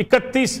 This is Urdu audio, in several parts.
31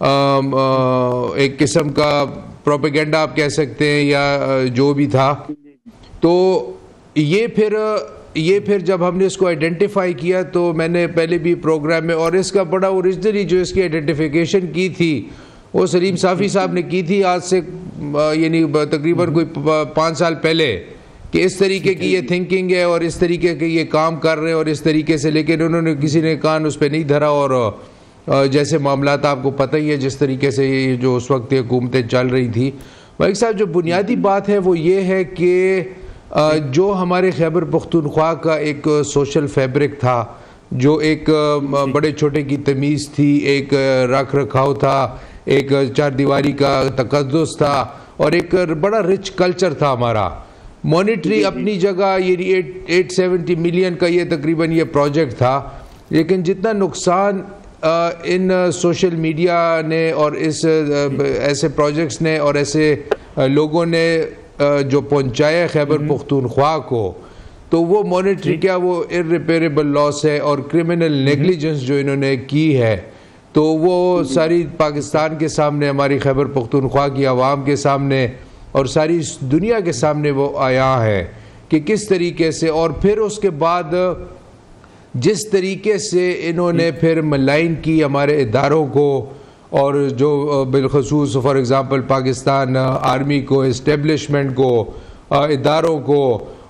ایک قسم کا پروپیگنڈا آپ کہہ سکتے ہیں یا جو بھی تھا. تو یہ پھر جب ہم نے اس کو آئیڈینٹیفائی کیا تو میں نے پہلے بھی پروگرام میں، اور اس کا بڑا اوریجنلی جو اس کی آئیڈینٹیفیکیشن کی تھی وہ سلیم صافی صاحب نے کی تھی آج سے یعنی تقریباً کوئی 5 سال پہلے، کہ اس طریقے کی یہ تھنکنگ ہے اور اس طریقے کے یہ کام کر رہے ہیں اور اس طریقے سے، لیکن انہوں نے کسی نے کان اس پہ نہیں دھرا. اور جیسے معاملات آپ کو پتہ ہی ہے جس طریقے سے یہ جو اس وقت حکومتیں چل رہی تھی. ملک صاحب جو بنیادی بات ہے وہ یہ ہے کہ جو ہمارے خیبر پختونخوا کا ایک سوشل فیبرک تھا، جو ایک بڑے چھوٹے کی تمیز تھی، ایک رکھ رکھاؤ تھا، ایک چار دیواری کا تقدس تھا، اور ایک بڑا رچ کلچر تھا ہمارا. مانیٹری اپنی جگہ یہ 870 ملین کا یہ تقریباً یہ پروجیکٹ تھا، لیکن جتنا نقصان ان سوشل میڈیا نے اور اس ایسے پروجیکٹس نے اور ایسے لوگوں نے جو پہنچایا خیبر پختونخوا کو، تو وہ مانیٹری کیا وہ irreparable لاس ہے، اور کرمنل نیگلیجنس جو انہوں نے کی ہے، تو وہ ساری پاکستان کے سامنے، ہماری خیبر پختونخوا کی عوام کے سامنے اور ساری دنیا کے سامنے وہ آیا ہے کہ کس طریقے سے. اور پھر اس کے بعد جس طریقے سے انہوں نے پھر ملائن کی ہمارے اداروں کو، اور جو بالخصوص فار ایگزامپل پاکستان آرمی کو، اسٹیبلشمنٹ کو، اداروں کو،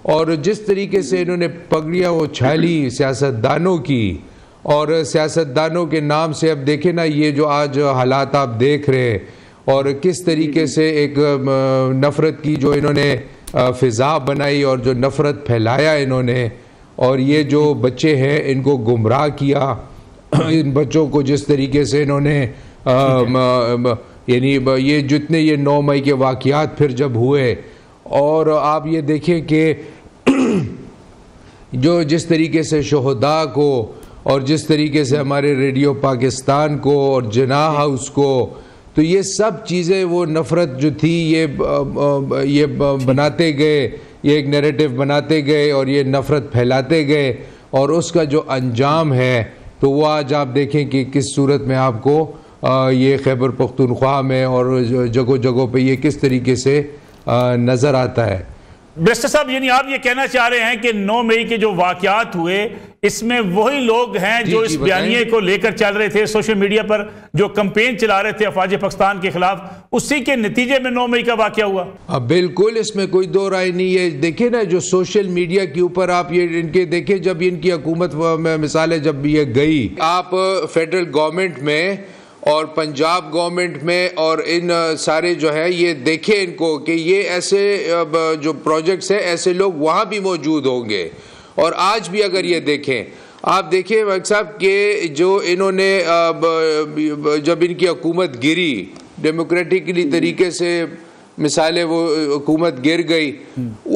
اور جس طریقے سے انہوں نے پگڑیاں اچھالی سیاستدانوں کی، اور سیاستدانوں کے نام سے اب دیکھیں نا یہ جو آج حالات آپ دیکھ رہے ہیں، اور کس طریقے سے ایک نفرت کی جو انہوں نے فضا بنائی اور جو نفرت پھیلایا انہوں نے، اور یہ جو بچے ہیں ان کو گمراہ کیا، ان بچوں کو جس طریقے سے انہوں نے یعنی یہ جتنے یہ 9 مئی کے واقعات پھر جب ہوئے، اور آپ یہ دیکھیں کہ جو جس طریقے سے شہداء کو، اور جس طریقے سے ہمارے ریڈیو پاکستان کو اور جناح ہاؤس کو، تو یہ سب چیزیں وہ نفرت جو تھی یہ بناتے گئے، یہ ایک نیریٹو بناتے گئے اور یہ نفرت پھیلاتے گئے، اور اس کا جو انجام ہے تو وہ آج آپ دیکھیں کہ کس صورت میں آپ کو یہ خیبر پختونخوا میں اور جگہوں جگہوں پہ یہ کس طریقے سے نظر آتا ہے. بیرسٹر صاحب، یعنی آپ یہ کہنا چاہ رہے ہیں کہ 9 مئی کے جو واقعات ہوئے اس میں وہی لوگ ہیں جو اس بیانیے کو لے کر چل رہے تھے سوشل میڈیا پر، جو کمپین چلا رہے تھے افواج پاکستان کے خلاف، اسی کے نتیجے میں 9 مئی کا واقعہ ہوا؟ بالکل، اس میں کوئی دو رائے نہیں ہے. دیکھیں نا جو سوشل میڈیا کے اوپر آپ یہ ان کے دیکھیں، جب ان کی حکومت میں مثال ہے جب یہ گئی، آپ فیڈرل گورنمنٹ میں اور پنجاب گورنمنٹ میں اور ان سارے جو ہے یہ دیکھیں ان کو کہ یہ ایسے جو پروجیکٹس ہیں ایسے لوگ وہاں بھی موجود ہوں گے. اور آج بھی اگر یہ دیکھیں، آپ دیکھیں ملک صاحب کہ جو انہوں نے جب ان کی حکومت گری ڈیموکریٹکلی طریقے سے، مثالیں وہ حکومت گر گئی،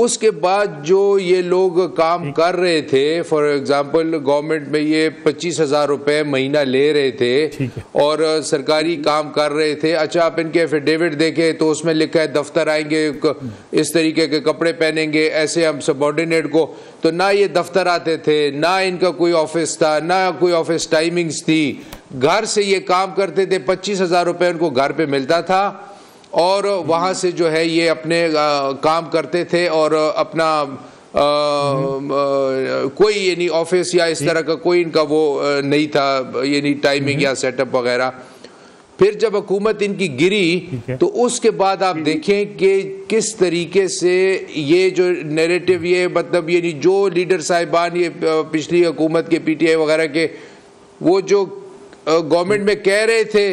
اس کے بعد جو یہ لوگ کام کر رہے تھے، فار ایگزامپل گورنمنٹ میں یہ 25,000 روپے مہینہ لے رہے تھے اور سرکاری کام کر رہے تھے. اچھا آپ ان کے ایفیڈیوٹ دیکھیں تو اس میں لکھا ہے دفتر آئیں گے، اس طریقے کے کپڑے پہنیں گے، ایسے ہم سبارڈینیٹ کو، تو نہ یہ دفتر آتے تھے، نہ ان کا کوئی آفس تھا، نہ کوئی آفس ٹائمنگز تھی، گھر سے یہ کام کرتے تھے. 25,000 روپے ان کو گھر پہ ملتا تھا، اور وہاں سے جو ہے یہ اپنے کام کرتے تھے، اور اپنا کوئی یعنی آفس یا اس طرح کا کوئی ان کا وہ نہیں تھا یعنی ٹائمنگ یا سیٹ اپ وغیرہ. پھر جب حکومت ان کی گری تو اس کے بعد آپ دیکھیں کہ کس طریقے سے یہ جو نیریٹو، یہ مطلب یعنی جو لیڈر صاحبان یہ پچھلی حکومت کے پی ٹی آئی وغیرہ کے وہ جو گورنمنٹ میں کہہ رہے تھے،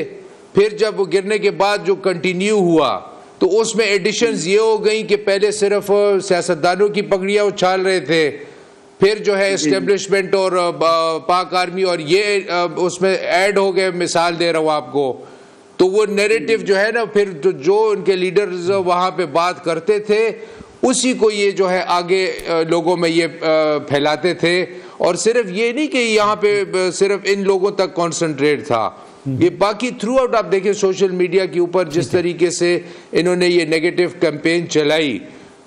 پھر جب وہ گرنے کے بعد جو کنٹینیو ہوا تو اس میں ایڈیشنز یہ ہو گئیں کہ پہلے صرف سیاستدانوں کی پگڑیاں اچھال رہے تھے، پھر جو ہے اسٹیبلشمنٹ اور پاک آرمی، اور یہ اس میں ایڈ ہو گئے. مثال دے رہا ہوں آپ کو، تو وہ نیریٹو جو ہے نا پھر جو ان کے لیڈرز وہاں پہ بات کرتے تھے اسی کو یہ جو ہے آگے لوگوں میں یہ پھیلاتے تھے. اور صرف یہ نہیں کہ یہاں پہ صرف ان لوگوں تک کانسنٹریٹ تھا، یہ باقی تھرو آؤٹ آپ دیکھیں سوشل میڈیا کے اوپر جس طریقے سے انہوں نے یہ نیگیٹو کیمپین چلائی.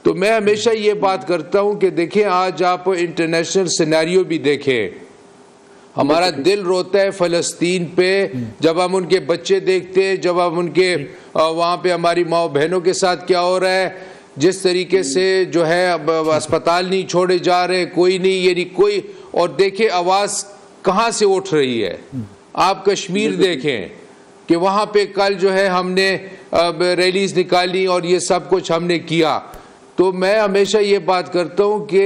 تو میں ہمیشہ یہ بات کرتا ہوں کہ دیکھیں آج آپ انٹرنیشنل سینیریو بھی دیکھیں، ہمارا دل روتا ہے فلسطین پہ جب ہم ان کے بچے دیکھتے ہیں، جب ہم ان کے وہاں پہ ہماری ماں بہنوں کے ساتھ کیا ہو رہا ہے، جس طریقے سے جو ہے اسپتال نہیں چھوڑے جا رہے، کوئی نہیں، یعنی کوئی، اور دیکھیں آواز کہاں سے اٹھ رہی ہے. آپ کشمیر دیکھیں کہ وہاں پہ کل جو ہے ہم نے ریلیز نکالی اور یہ سب کچھ ہم نے کیا. تو میں ہمیشہ یہ بات کرتا ہوں کہ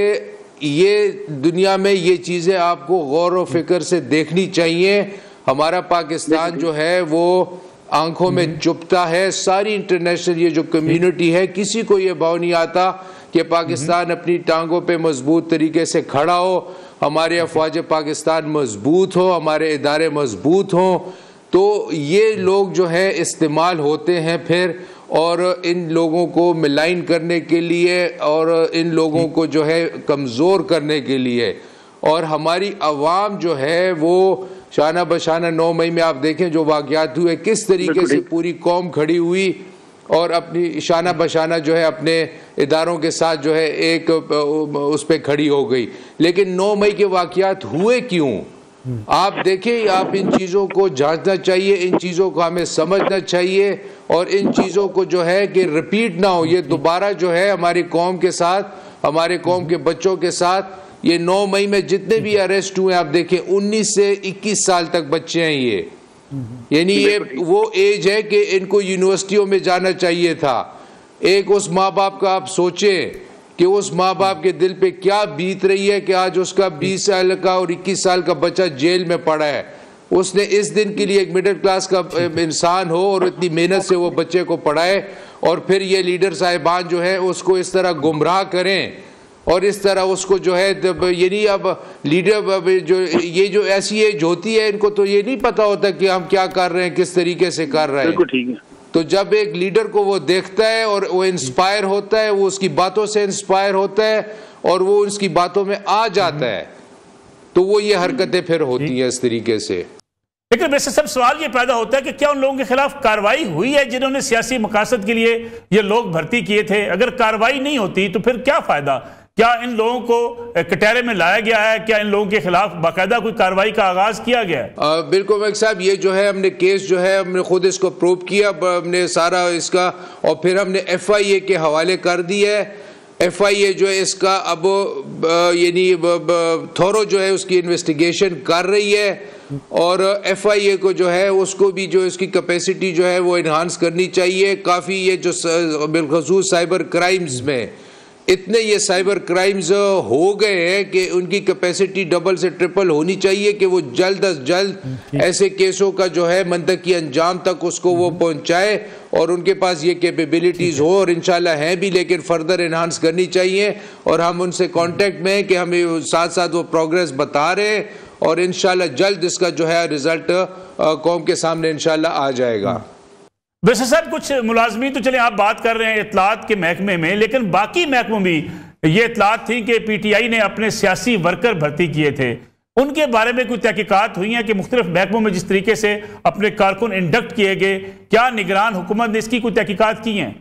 یہ دنیا میں یہ چیزیں آپ کو غور و فکر سے دیکھنی چاہیے. ہمارا پاکستان جو ہے وہ آنکھوں میں چپتا ہے. ساری انٹرنیشنل یہ جو کمیونٹی ہے، کسی کو یہ بھاؤ نہیں آتا کہ پاکستان اپنی ٹانگوں پہ مضبوط طریقے سے کھڑا ہو، ہمارے افواج پاکستان مضبوط ہو، ہمارے ادارے مضبوط ہوں. تو یہ لوگ جو ہے استعمال ہوتے ہیں پھر، اور ان لوگوں کو ملائن کرنے کے لیے اور ان لوگوں کو جو ہے کمزور کرنے کے لیے. اور ہماری عوام جو ہے وہ شانہ بشانہ 9 مئی میں آپ دیکھیں جو واقعات ہوئے، کس طریقے سے پوری قوم کھڑی ہوئی اور اپنی شانہ بشانہ جو ہے اپنے اداروں کے ساتھ جو ہے ایک اس پہ کھڑی ہو گئی. لیکن 9 مئی کے واقعات ہوئے کیوں؟ آپ دیکھیں، آپ ان چیزوں کو جانچنا چاہیے، ان چیزوں کو ہمیں سمجھنا چاہیے، اور ان چیزوں کو جو ہے کہ ریپیٹ نہ ہو. یہ دوبارہ جو ہے ہماری قوم کے ساتھ، ہمارے قوم کے بچوں کے ساتھ، یہ 9 مئی میں جتنے بھی اریسٹ ہوئے آپ دیکھیں 19 سے 21 سال تک بچے ہیں. یہ یعنی یہ وہ ایج ہے کہ ان کو یونیورسٹیوں میں جانا چاہیے تھا. ایک اس ماں باپ کا آپ سوچیں کہ اس ماں باپ کے دل پہ کیا بیت رہی ہے کہ آج اس کا 20 سال کا اور 21 سال کا بچہ جیل میں پڑا ہے. اس نے اس دن کے لیے ایک مڈل کلاس کا انسان ہو اور اتنی محنت سے وہ بچے کو پڑھائے، اور پھر یہ لیڈر صاحبان جو ہے اس کو اس طرح گمراہ کریں اور اس طرح اس کو جو ہے، یعنی اب لیڈر جو یہ جو ایسی ایج ہوتی ہے ان کو تو یہ نہیں پتا ہوتا کہ ہم کیا کر رہے ہیں، کس طریقے سے کر رہے ہیں. تو جب ایک لیڈر کو وہ دیکھتا ہے اور وہ انسپائر ہوتا ہے، وہ اس کی باتوں سے انسپائر ہوتا ہے اور وہ اس کی باتوں میں آ جاتا ہے، تو وہ یہ حرکتیں پھر ہوتی ہیں اس طریقے سے. لیکن ویسے سب سوال یہ پیدا ہوتا ہے کہ کیا ان لوگوں کے خلاف کارروائی ہوئی ہے جنہوں نے سیاسی مقاصد کے لیے یہ لوگ بھرتی کیے تھے؟ اگر کارروائی نہیں ہوتی تو پھر کیا فائدہ؟ کیا ان لوگوں کو کٹہرے میں لایا گیا ہے؟ کیا ان لوگوں کے خلاف باقاعدہ کوئی کارروائی کا آغاز کیا گیا ہے؟ بالکل ملک صاحب، یہ جو ہے ہم نے کیس جو ہے ہم نے خود اس کو پروو کیا، ہم نے سارا اس کا، اور پھر ہم نے FIA کے حوالے کر دی ہے. FIA جو ہے اس کا اب یعنی تھورو جو ہے اس کی انویسٹیگیشن کر رہی ہے، اور FIA کو جو ہے اس کو بھی جو اس کی کیپیسٹی جو ہے وہ انہانس کرنی چاہیے. کافی یہ جو بالخصوص سائبر کرائمز میں اتنے یہ سائبر کرائمز ہو گئے ہیں کہ ان کی کیپیسٹی ڈبل سے ٹرپل ہونی چاہیے کہ وہ جلد از جلد ایسے کیسوں کا جو ہے منطقی انجام تک اس کو وہ پہنچائے، اور ان کے پاس یہ کیپیبلٹیز ہو، اور انشاءاللہ ہیں بھی، لیکن فردر انہانس کرنی چاہیے. اور ہم ان سے کانٹیکٹ میں ہیں کہ ہمیں ساتھ ساتھ وہ پروگریس بتا رہے ہیں، اور انشاءاللہ جلد اس کا جو ہے رزلٹ قوم کے سامنے انشاءاللہ آ جائے گا. ویسے صاحب کچھ ملازمین تو چلیں آپ بات کر رہے ہیں اطلاعات کے محکمے میں، لیکن باقی محکموں بھی یہ اطلاعات تھیں کہ PTI نے اپنے سیاسی ورکر بھرتی کیے تھے. ان کے بارے میں کوئی تحقیقات ہوئی ہیں کہ مختلف محکموں میں جس طریقے سے اپنے کارکن انڈکٹ کیے گئے، کیا نگران حکومت نے اس کی کوئی تحقیقات کی ہیں؟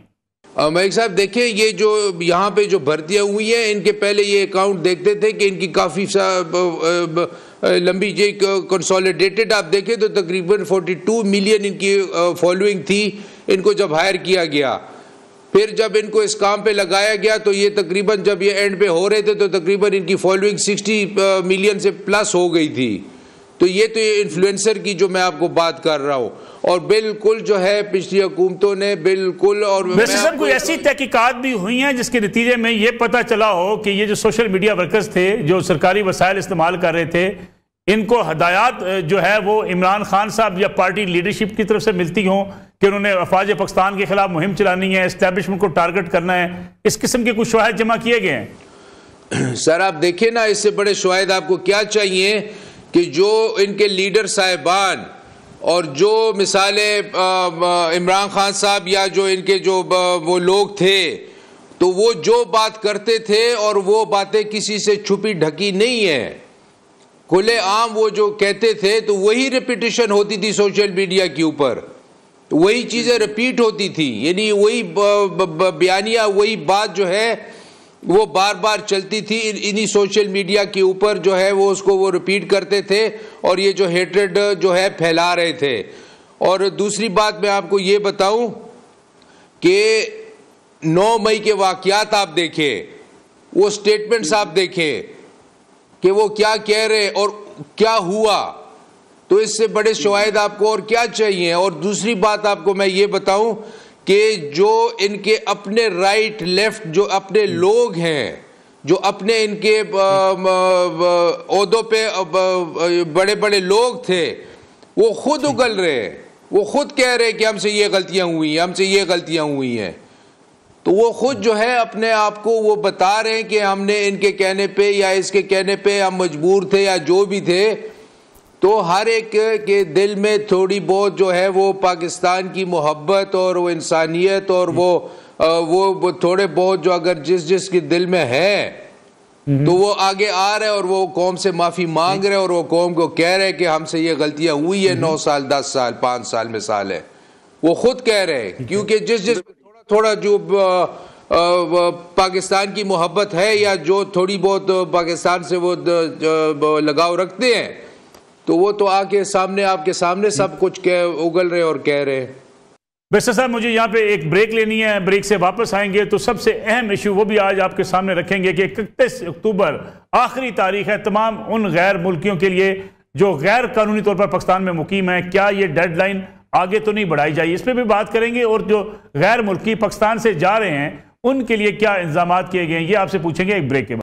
ملک صاحب دیکھیں، یہ جو یہاں پہ جو بھرتیاں ہوئی ہیں ان کے پہلے یہ اکاؤنٹ دیکھتے تھے کہ ان کی کافی لمبی جی کنسولیڈیٹڈ آپ دیکھیں تو تقریباً 42 ملین ان کی فالوئنگ تھی. ان کو جب ہائر کیا گیا، پھر جب ان کو اس کام پہ لگایا گیا تو یہ تقریباً جب یہ اینڈ پہ ہو رہے تھے تو تقریباً ان کی فالوئنگ 60 ملین سے پلس ہو گئی تھی. تو یہ انفلوئنسر کی جو میں آپ کو بات کر رہا ہوں، اور بالکل جو ہے پچھلی حکومتوں نے بالکل. اور ویسے سب کوئی ایسی تحقیقات بھی ہوئی ہیں جس کے نتیجے میں یہ پتہ چلا ہو کہ یہ جو سوشل میڈیا ورکرز تھے جو سرکاری وسائل استعمال کر رہے تھے، ان کو ہدایات جو ہے وہ عمران خان صاحب یا پارٹی لیڈرشپ کی طرف سے ملتی ہوں کہ انہوں نے افواج پاکستان کے خلاف مہم چلانی ہے، اسٹیبلشمنٹ کو ٹارگٹ کرنا ہے؟ اس قسم کے کچھ شواہد جمع کیے گئے ہیں؟ سر آپ دیکھیں نا، اس سے بڑے شواہد آپ کو کیا چاہیے کہ جو ان کے لیڈر صاحبان اور جو مثالیں عمران خان صاحب یا جو ان کے جو وہ لوگ تھے، تو وہ جو بات کرتے تھے اور وہ باتیں کسی سے چھپی ڈھکی نہیں ہیں، کھلے عام وہ جو کہتے تھے تو وہی ریپیٹیشن ہوتی تھی سوشل میڈیا کے اوپر، وہی چیزیں ریپیٹ ہوتی تھی. یعنی وہی بیانیہ، وہی بات جو ہے وہ بار بار چلتی تھی، انہی سوشل میڈیا کے اوپر جو ہے وہ اس کو وہ ریپیٹ کرتے تھے اور یہ جو ہیٹرڈ جو ہے پھیلا رہے تھے۔ اور دوسری بات میں آپ کو یہ بتاؤں کہ 9 مئی کے واقعات آپ دیکھیں، وہ سٹیٹمنٹس آپ دیکھیں کہ وہ کیا کہہ رہے اور کیا ہوا، تو اس سے بڑے شواہد آپ کو اور کیا چاہیے۔ اور دوسری بات آپ کو میں یہ بتاؤں کہ جو ان کے اپنے رائٹ لیفٹ جو اپنے لوگ ہیں، جو اپنے ان کے عہدوں پہ بڑے بڑے لوگ تھے، وہ خود اگل رہے ہیں، وہ خود کہہ رہے کہ ہم سے یہ غلطیاں ہوئی ہیں، ہم سے یہ غلطیاں ہوئی ہیں، تو وہ خود جو ہے اپنے آپ کو وہ بتا رہے ہیں کہ ہم نے ان کے کہنے پہ یا اس کے کہنے پہ ہم مجبور تھے یا جو بھی تھے۔ تو ہر ایک کے دل میں تھوڑی بہت جو ہے وہ پاکستان کی محبت اور وہ انسانیت اور وہ تھوڑے بہت جو اگر جس کے دل میں ہے تو وہ آگے آ رہے اور وہ قوم سے معافی مانگ رہے اور وہ قوم کو کہہ رہے کہ ہم سے یہ غلطیاں ہوئی ہے 9 سال 10 سال 5 سال مثال ہے، وہ خود کہہ رہے کیونکہ جس تھوڑا جو پاکستان کی محبت ہے یا جو تھوڑی بہت پاکستان سے وہ لگاؤ رکھتے ہیں تو وہ تو آپ کے سامنے سب کچھ اگل رہے اور کہہ رہے ہیں۔ بیرسٹر صاحب مجھے یہاں پہ ایک بریک لینی ہے، بریک سے واپس آئیں گے تو سب سے اہم ایشو وہ بھی آج آپ کے سامنے رکھیں گے کہ 31 اکتوبر آخری تاریخ ہے تمام ان غیر ملکیوں کے لیے جو غیر قانونی طور پر پاکستان میں مقیم ہیں، کیا یہ ڈیڈ لائن آگے تو نہیں بڑھائی جائے، اس پہ بھی بات کریں گے، اور جو غیر ملکی پاکستان سے جا رہے ہیں ان کے لیے کیا انتظامات کیے گئے ہیں یہ آپ سے پوچھیں گے ایک بریک کے بعد۔